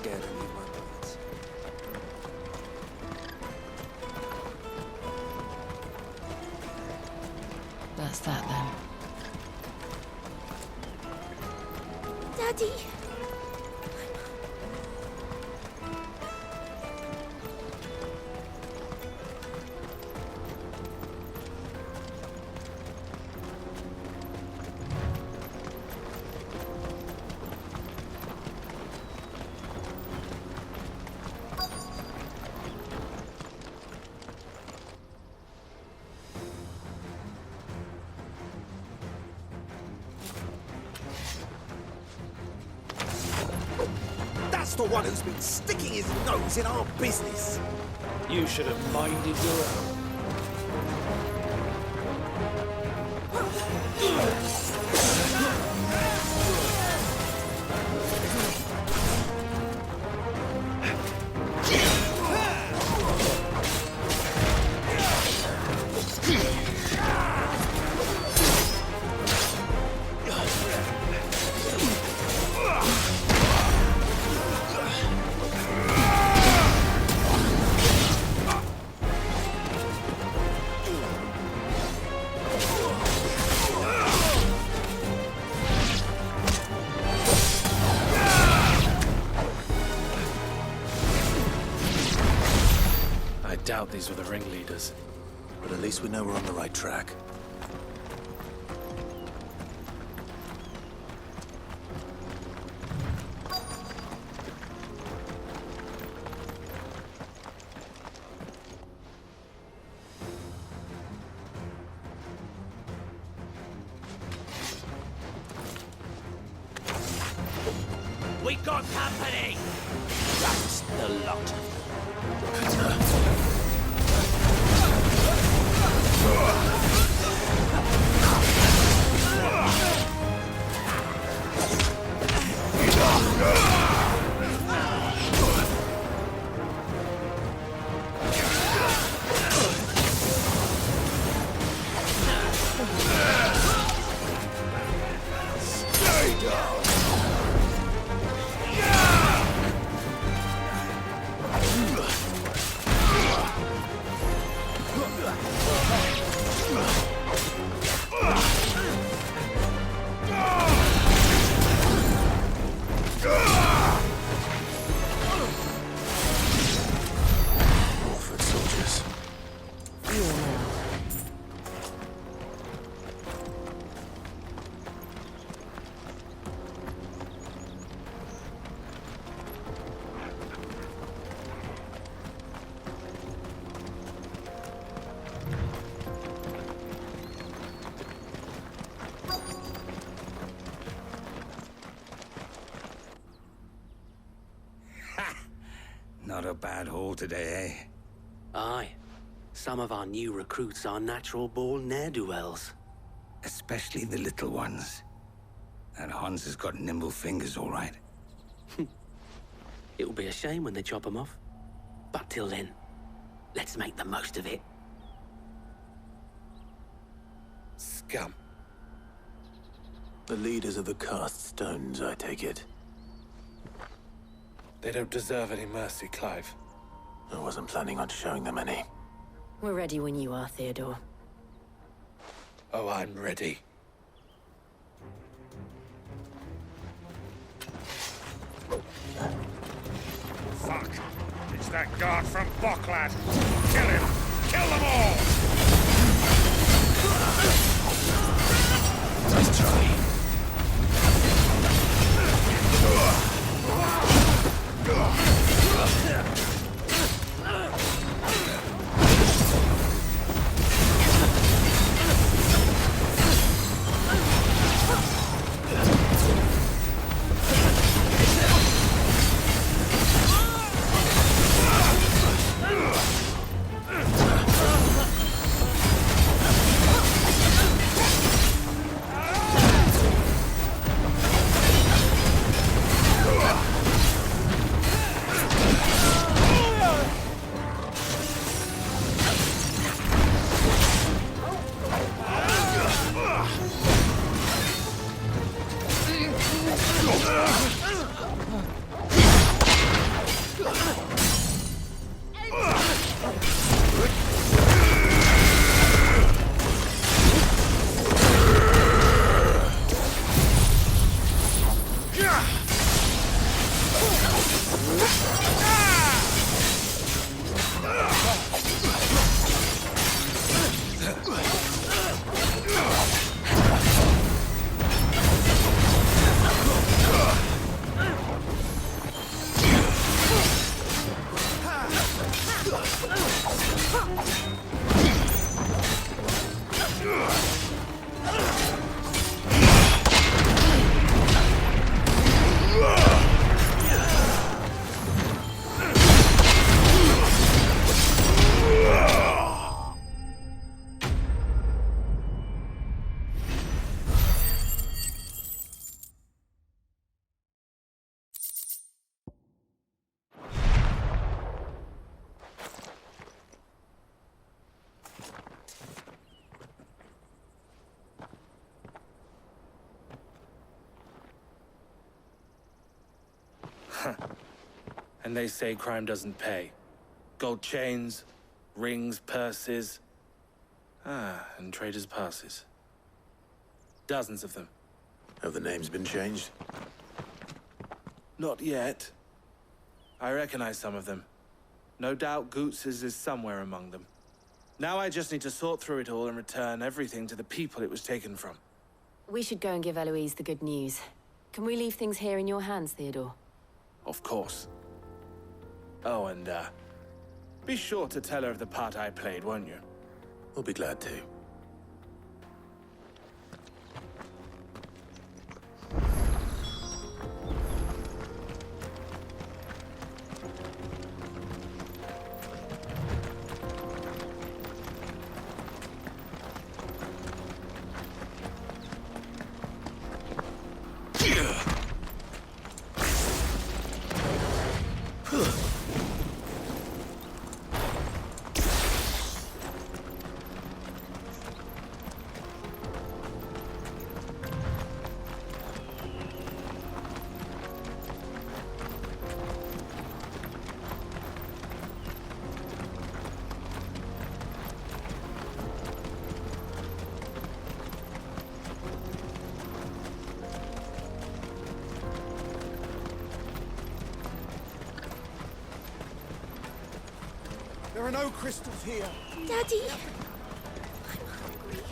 scared of leave my bullets. That's that then. Daddy! That's the one who's been sticking his nose in our business. You should have minded your own. I doubt these were the ringleaders. But at least we know we're on the right track. We got company! That's the lot. Stay down. Orphan soldiers. Not a bad haul today, eh? Aye. Some of our new recruits are natural-born ne'er-do-wells. Especially the little ones. That Hans has got nimble fingers, all right. It'll be a shame when they chop them off. But till then, let's make the most of it. Scum. The leaders of the cast stones, I take it. They don't deserve any mercy, Clive. I wasn't planning on showing them any. We're ready when you are, Theodore. Oh, I'm ready. Fuck! It's that guard from Bocklad! Kill him! Kill them all! Nice try. And they say crime doesn't pay. Gold chains, rings, purses. And traders' passes. Dozens of them. Have the names been changed? Not yet. I recognize some of them. No doubt Goots's is somewhere among them. Now I just need to sort through it all and return everything to the people it was taken from. We should go and give Eloise the good news. Can we leave things here in your hands, Theodore? Of course. Oh, and, be sure to tell her of the part I played, won't you? We'll be glad to. There are no crystals here. Daddy! I'm hungry.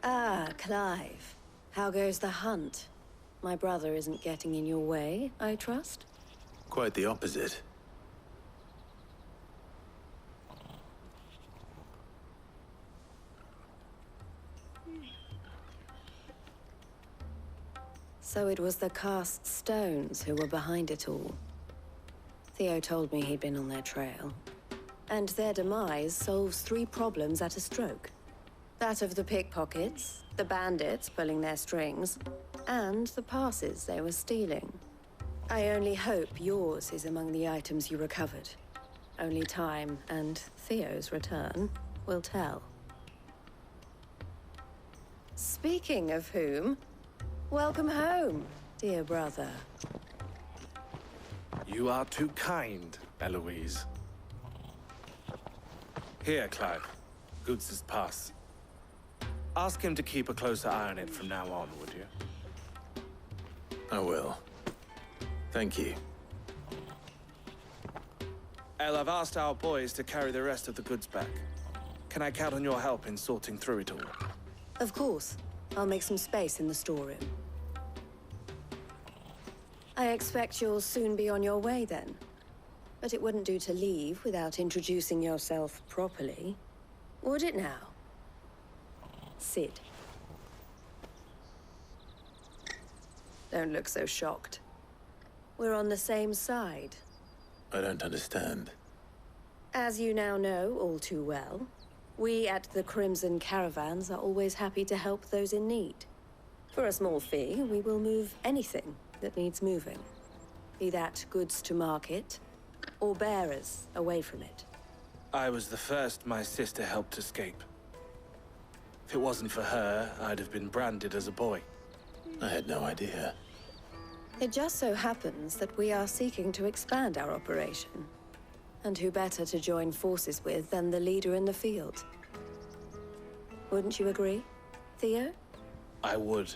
Ah, Clive. How goes the hunt? My brother isn't getting in your way, I trust? Quite the opposite. So it was the cast stones who were behind it all. Theo told me he'd been on their trail. And their demise solves 3 problems at a stroke. That of the pickpockets, the bandits pulling their strings, and the passes they were stealing. I only hope yours is among the items you recovered. Only time and Theo's return will tell. Speaking of whom, welcome home, dear brother. You are too kind, Eloise. Here, Clive. Goots's pass. Ask him to keep a closer eye on it from now on, would you? I will. Thank you. El, I've asked our boys to carry the rest of the goods back. Can I count on your help in sorting through it all? Of course. I'll make some space in the storeroom. I expect you'll soon be on your way then. But it wouldn't do to leave without introducing yourself properly. Would it now? Sid. Don't look so shocked. We're on the same side. I don't understand. As you now know all too well, we at the Crimson Caravans are always happy to help those in need. For a small fee, we will move anything that needs moving. Be that goods to market, or bearers away from it. I was the first my sister helped escape. If it wasn't for her, I'd have been branded as a boy. I had no idea. It just so happens that we are seeking to expand our operation. And who better to join forces with than the leader in the field? Wouldn't you agree, Theo? I would.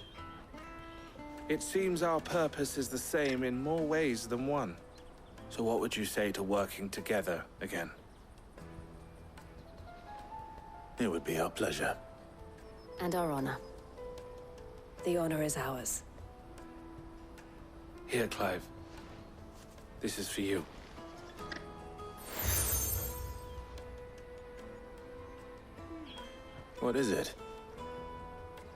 It seems our purpose is the same in more ways than one. So what would you say to working together again? It would be our pleasure. And our honor. The honor is ours. Here, Clive. This is for you. What is it?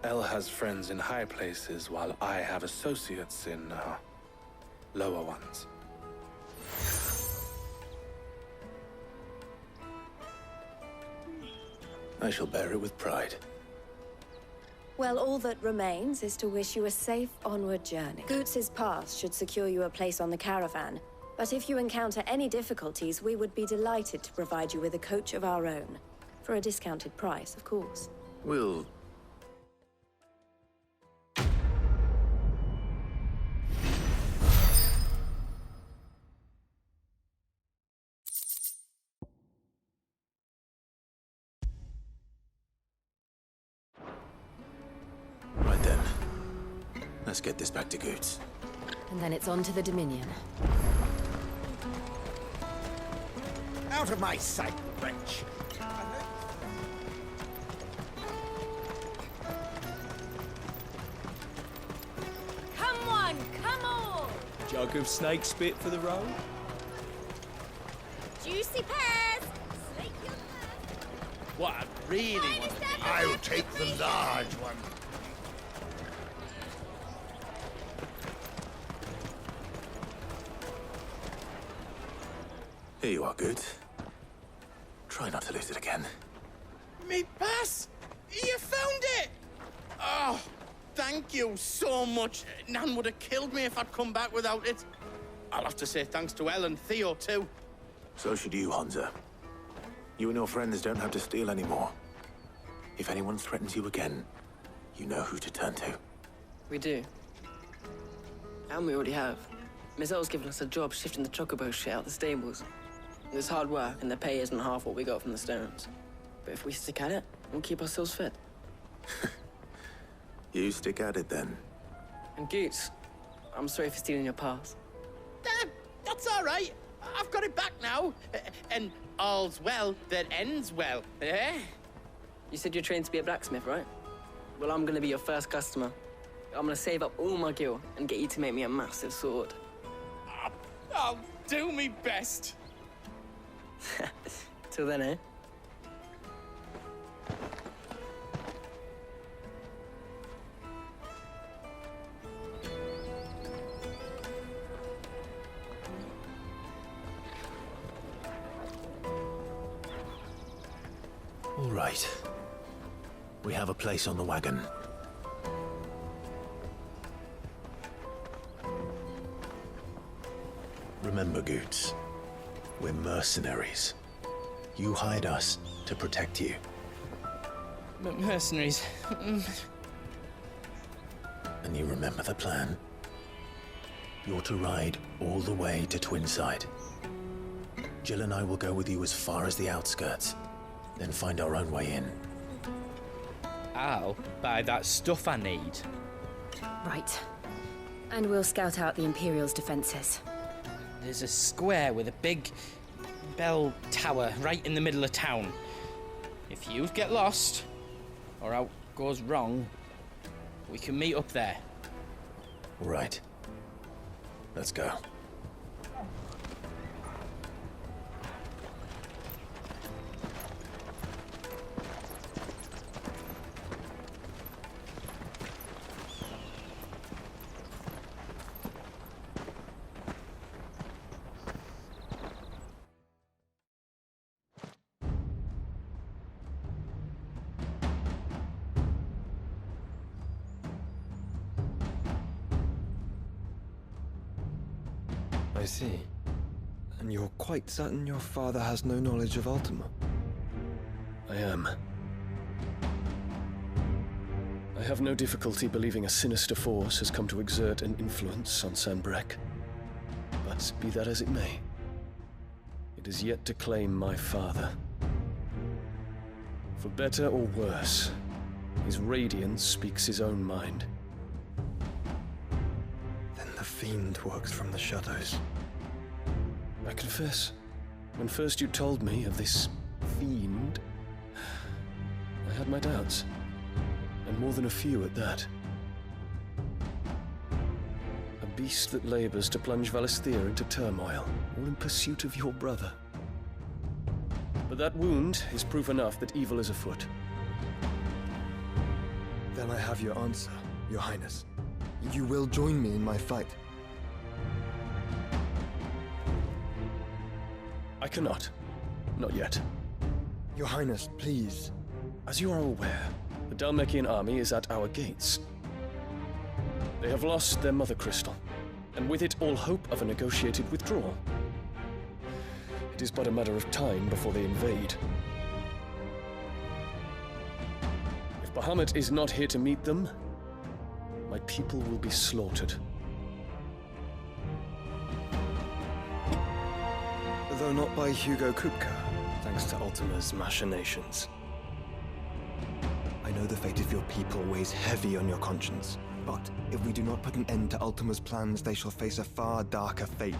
El has friends in high places, while I have associates in, lower ones. I shall bear it with pride. Well, all that remains is to wish you a safe onward journey. Goots's pass should secure you a place on the caravan, but if you encounter any difficulties, we would be delighted to provide you with a coach of our own. For a discounted price, of course. We'll... Right then. Let's get this back to Goots. And then it's on to the Dominion. Out of my sight, wretch! Come on, come on! Jug of snake spit for the roll? Juicy pears! Slake your thirst. What I really want. I'll take the large one. Here you are, Goots. Try not to lose it again. Me pass! You found it! Oh, thank you so much. Nan would have killed me if I'd come back without it. I'll have to say thanks to Elle and Theo, too. So should you, Hansa. You and your friends don't have to steal anymore. If anyone threatens you again, you know who to turn to. We do. And we already have. Miss Elle's given us a job shifting the chocobo shit out the stables. It's hard work, and the pay isn't half what we got from the stones. But if we stick at it, we'll keep ourselves fit. You stick at it, then. And Goots, I'm sorry for stealing your pass. That's all right. I've got it back now. And all's well that ends well, eh? You said you're trained to be a blacksmith, right? Well, I'm gonna be your first customer. I'm gonna save up all my gil and get you to make me a massive sword. I'll do me best. Till then, eh? All right. We have a place on the wagon. Remember, Goots, we're mercenaries. You hired us to protect you. Mercenaries. And you remember the plan? You're to ride all the way to Twinside. Jill and I will go with you as far as the outskirts, then find our own way in. I'll buy that stuff I need. Right. And we'll scout out the Imperial's defenses. There's a square with a big bell tower right in the middle of town. If you get lost, or out goes wrong, we can meet up there. Right. Let's go. I see. And you're quite certain your father has no knowledge of Ultima? I am. I have no difficulty believing a sinister force has come to exert an influence on Sanbreque. But be that as it may, it is yet to claim my father. For better or worse, his radiance speaks his own mind. Then the Fiend works from the shadows. I confess, when first you told me of this Fiend, I had my doubts. And more than a few at that. A beast that labors to plunge Valisthea into turmoil, all in pursuit of your brother. But that wound is proof enough that evil is afoot. Then I have your answer, Your Highness. You will join me in my fight. I cannot. Not yet. Your Highness, please. As you are aware, the Dalmekian army is at our gates. They have lost their mother crystal, and with it all hope of a negotiated withdrawal. It is but a matter of time before they invade. If Bahamut is not here to meet them, my people will be slaughtered. Though not by Hugo Kupka, thanks to Ultima's machinations. I know the fate of your people weighs heavy on your conscience, but if we do not put an end to Ultima's plans, they shall face a far darker fate.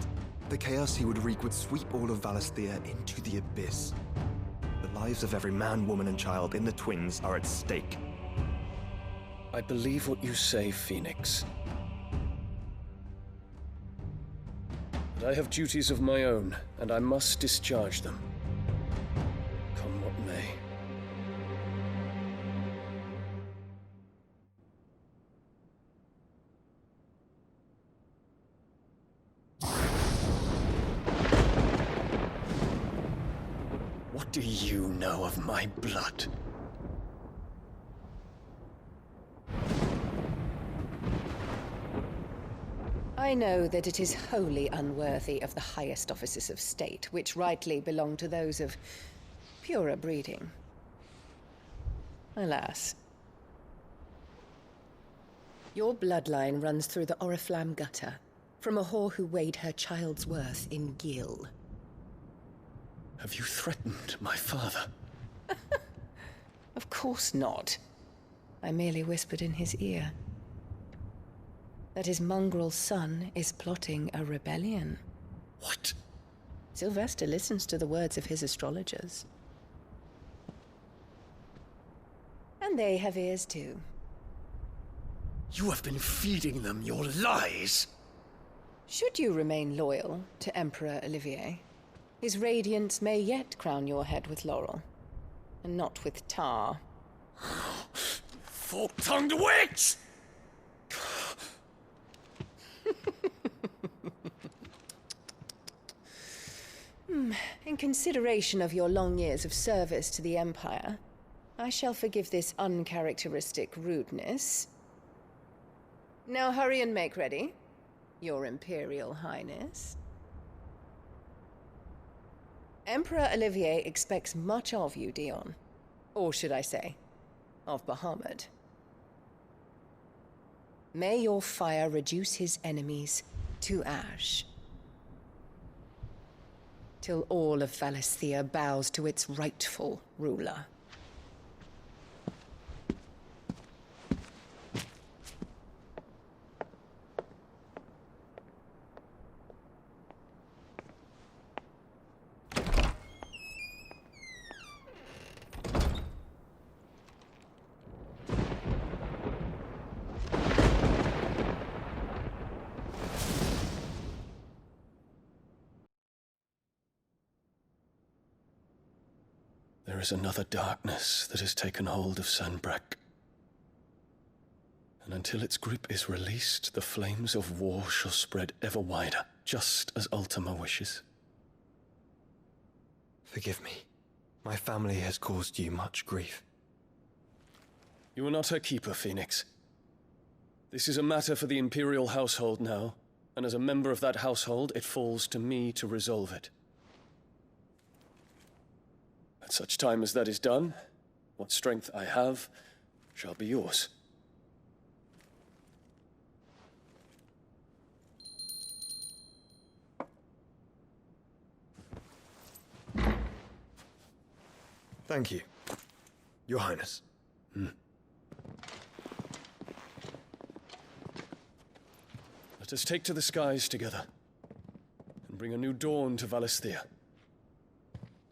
The chaos he would wreak would sweep all of Valisthea into the abyss. The lives of every man, woman, and child in the Twins are at stake. I believe what you say, Phoenix. But I have duties of my own, and I must discharge them. Come what may. What do you know of my blood? I know that it is wholly unworthy of the highest offices of state, which rightly belong to those of purer breeding. Alas. Your bloodline runs through the Oriflamme gutter, from a whore who weighed her child's worth in gil. Have you threatened my father? Of course not. I merely whispered in his ear that his mongrel son is plotting a rebellion. What? Sylvester listens to the words of his astrologers. And they have ears too. You have been feeding them your lies! Should you remain loyal to Emperor Olivier, his radiance may yet crown your head with laurel, and not with tar. Fork-tongued witch! In consideration of your long years of service to the Empire, I shall forgive this uncharacteristic rudeness. Now hurry and make ready, Your Imperial Highness. Emperor Olivier expects much of you, Dion. Or should I say, of Bahamut. May your fire reduce his enemies to ash, till all of Valisthea bows to its rightful ruler. There is another darkness that has taken hold of Sanbreque. And until its grip is released, the flames of war shall spread ever wider, just as Ultima wishes. Forgive me. My family has caused you much grief. You are not her keeper, Phoenix. This is a matter for the Imperial household now, and as a member of that household, it falls to me to resolve it. At such time as that is done, what strength I have shall be yours. Thank you, Your Highness. Let us take to the skies together, and bring a new dawn to Valisthea.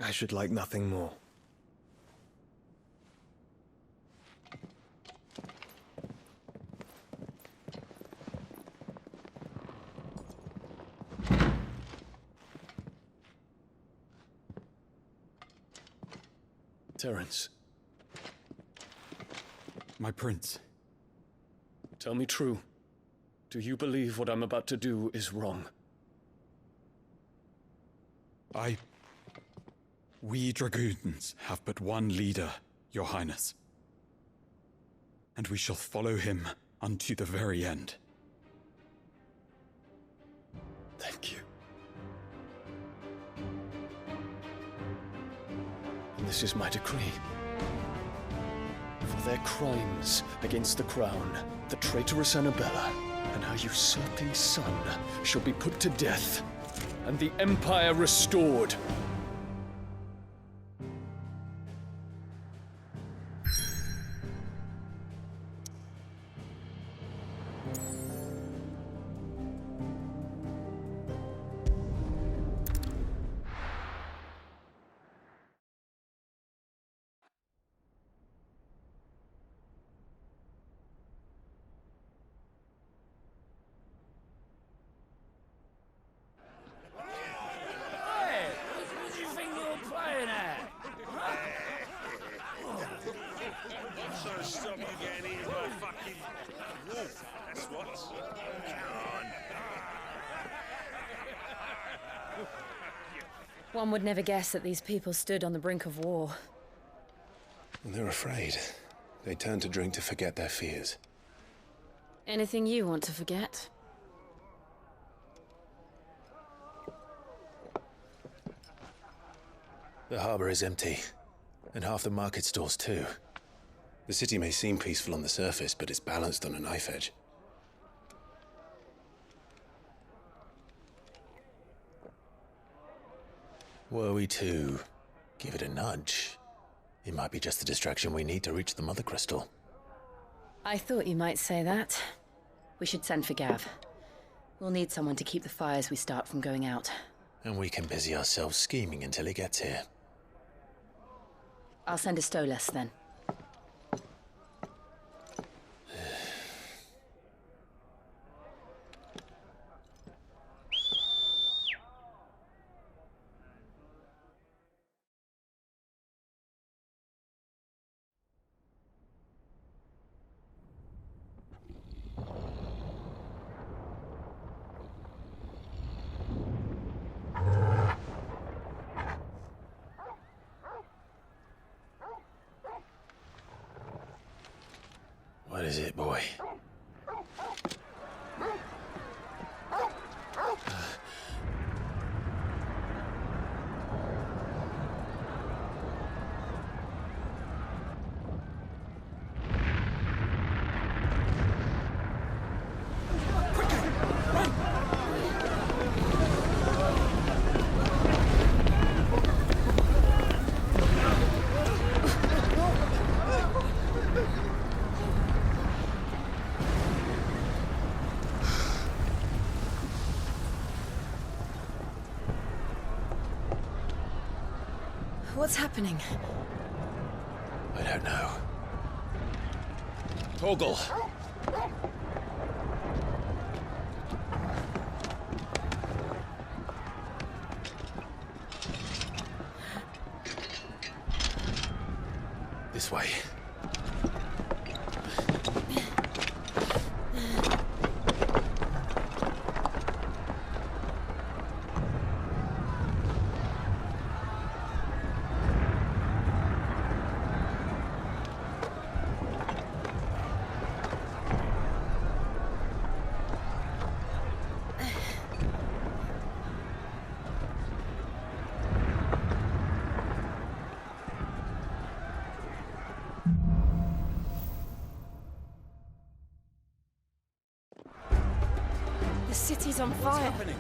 I should like nothing more. Terence. My prince. Tell me true. Do you believe what I'm about to do is wrong? We dragoons have but one leader, Your Highness. And we shall follow him unto the very end. Thank you. And this is my decree. For their crimes against the crown, the traitorous Annabella and her usurping son shall be put to death, and the Empire restored. Stop you getting eaten by fucking wolf. That's what. Come on. One would never guess that these people stood on the brink of war. They're afraid. They turn to drink to forget their fears. Anything you want to forget? The harbor is empty, and half the market stalls too. The city may seem peaceful on the surface, but it's balanced on a knife edge. Were we to give it a nudge, it might be just the distraction we need to reach the Mother Crystal. I thought you might say that. We should send for Gav. We'll need someone to keep the fires we start from going out. And we can busy ourselves scheming until he gets here. I'll send a Stolas then. What is it, boy? What's happening? I don't know. Torgal! This way. The city's on fire. What's happening?